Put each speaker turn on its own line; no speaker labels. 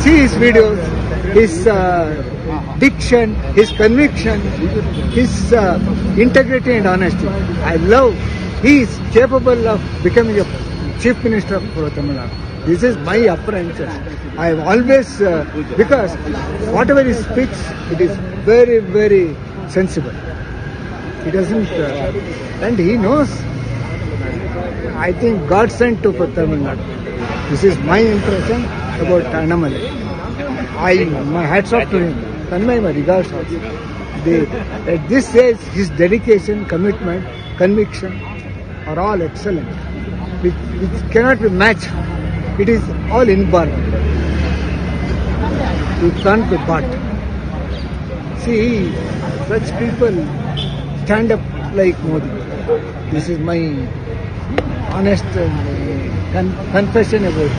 see his videos, his diction, his conviction, his integrity and honesty. I love. He is capable of becoming a chief minister for Tamil Nadu. This is my apprehension. I have always, because whatever he speaks, it is very, very sensible. He doesn't, and he knows. I think God sent to for Tamil Nadu. This is my impression about Annamalai. My hats off to him. Tanmay, my regards also. At this age, his dedication, commitment, conviction are all excellent, which cannot be matched. It is all inborn. You can't be bought. See, such people stand up like Modi. This is my honest confession about